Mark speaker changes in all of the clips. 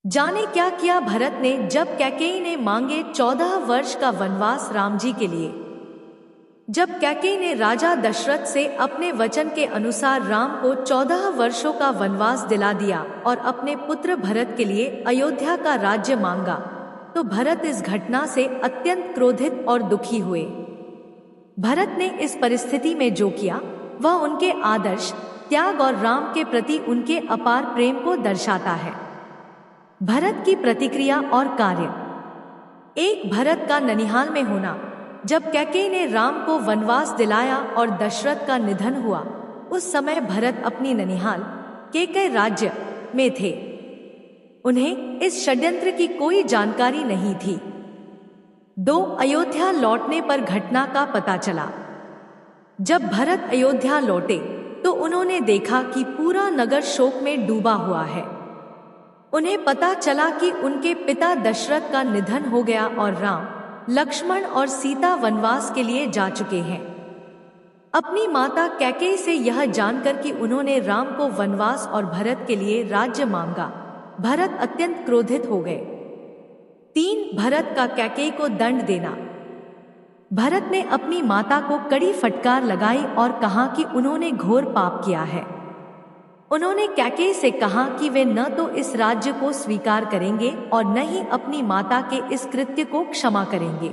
Speaker 1: जाने क्या किया भरत ने जब कैकेयी ने मांगे 14 वर्ष का वनवास राम जी के लिए। जब कैकेयी ने राजा दशरथ से अपने वचन के अनुसार राम को 14 वर्षों का वनवास दिला दिया और अपने पुत्र भरत के लिए अयोध्या का राज्य मांगा, तो भरत इस घटना से अत्यंत क्रोधित और दुखी हुए। भरत ने इस परिस्थिति में जो किया वह उनके आदर्श, त्याग और राम के प्रति उनके अपार प्रेम को दर्शाता है। भरत की प्रतिक्रिया और कार्य। एक, भरत का ननिहाल में होना। जब कैकेयी ने राम को वनवास दिलाया और दशरथ का निधन हुआ, उस समय भरत अपनी ननिहाल कैकेयी राज्य में थे। उन्हें इस षड्यंत्र की कोई जानकारी नहीं थी। 2, अयोध्या लौटने पर घटना का पता चला। जब भरत अयोध्या लौटे तो उन्होंने देखा कि पूरा नगर शोक में डूबा हुआ है। उन्हें पता चला कि उनके पिता दशरथ का निधन हो गया और राम, लक्ष्मण और सीता वनवास के लिए जा चुके हैं। अपनी माता कैकेयी से यह जानकर कि उन्होंने राम को वनवास और भरत के लिए राज्य मांगा, भरत अत्यंत क्रोधित हो गए। 3, भरत का कैकेयी को दंड देना। भरत ने अपनी माता को कड़ी फटकार लगाई और कहा कि उन्होंने घोर पाप किया है। उन्होंने कैकेयी से कहा कि वे न तो इस राज्य को स्वीकार करेंगे और न ही अपनी माता के इस कृत्य को क्षमा करेंगे।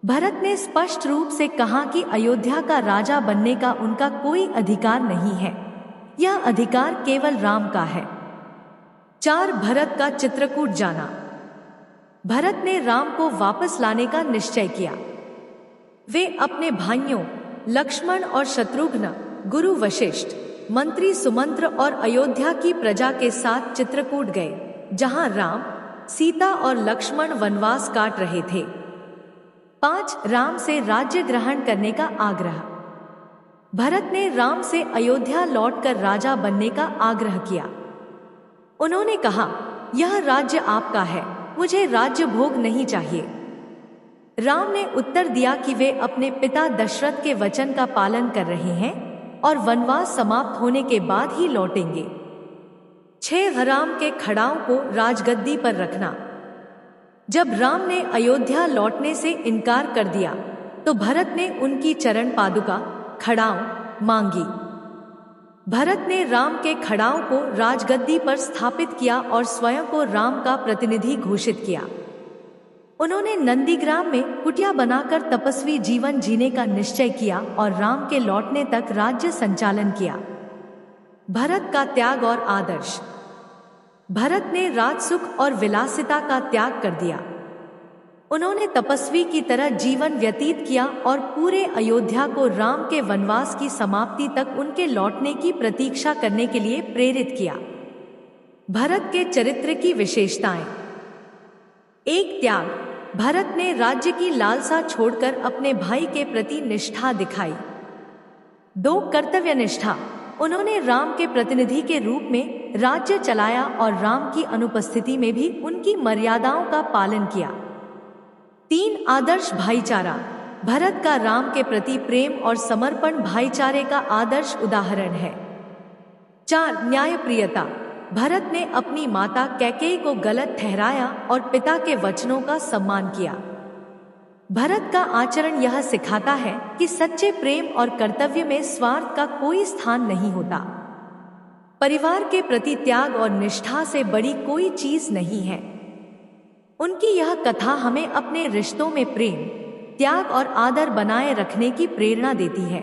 Speaker 1: भरत ने स्पष्ट रूप से कहा कि अयोध्या का राजा बनने का उनका कोई अधिकार नहीं है, यह अधिकार केवल राम का है। 4, भरत का चित्रकूट जाना। भरत ने राम को वापस लाने का निश्चय किया। वे अपने भाइयों लक्ष्मण और शत्रुघ्न, गुरु वशिष्ठ, मंत्री सुमंत्र और अयोध्या की प्रजा के साथ चित्रकूट गए, जहां राम, सीता और लक्ष्मण वनवास काट रहे थे। 5, राम से राज्य ग्रहण करने का आग्रह। भरत ने राम से अयोध्या लौटकर राजा बनने का आग्रह किया। उन्होंने कहा, यह राज्य आपका है, मुझे राज्य भोग नहीं चाहिए। राम ने उत्तर दिया कि वे अपने पिता दशरथ के वचन का पालन कर रहे हैं और वनवास समाप्त होने के बाद ही लौटेंगे। 6, राम के खड़ाओं को राजगद्दी पर रखना। जब राम ने अयोध्या लौटने से इनकार कर दिया तो भरत ने उनकी चरण पादुका खड़ाओं मांगी। भरत ने राम के खड़ाओं को राजगद्दी पर स्थापित किया और स्वयं को राम का प्रतिनिधि घोषित किया। उन्होंने नंदीग्राम में कुटिया बनाकर तपस्वी जीवन जीने का निश्चय किया और राम के लौटने तक राज्य संचालन किया। भरत का त्याग और आदर्श। भरत ने राजसुख और विलासिता का त्याग कर दिया। उन्होंने तपस्वी की तरह जीवन व्यतीत किया और पूरे अयोध्या को राम के वनवास की समाप्ति तक उनके लौटने की प्रतीक्षा करने के लिए प्रेरित किया। भरत के चरित्र की विशेषताएं। 1, त्याग। भरत ने राज्य की लालसा छोड़कर अपने भाई के प्रति निष्ठा दिखाई। 2, कर्तव्यनिष्ठा। उन्होंने राम के प्रतिनिधि के रूप में राज्य चलाया और राम की अनुपस्थिति में भी उनकी मर्यादाओं का पालन किया। 3, आदर्श भाईचारा। भरत का राम के प्रति प्रेम और समर्पण भाईचारे का आदर्श उदाहरण है। 4, न्यायप्रियता। भरत ने अपनी माता कैकेयी को गलत ठहराया और पिता के वचनों का सम्मान किया। भरत का आचरण यह सिखाता है कि सच्चे प्रेम और कर्तव्य में स्वार्थ का कोई स्थान नहीं होता। परिवार के प्रति त्याग और निष्ठा से बड़ी कोई चीज नहीं है। उनकी यह कथा हमें अपने रिश्तों में प्रेम, त्याग और आदर बनाए रखने की प्रेरणा देती है।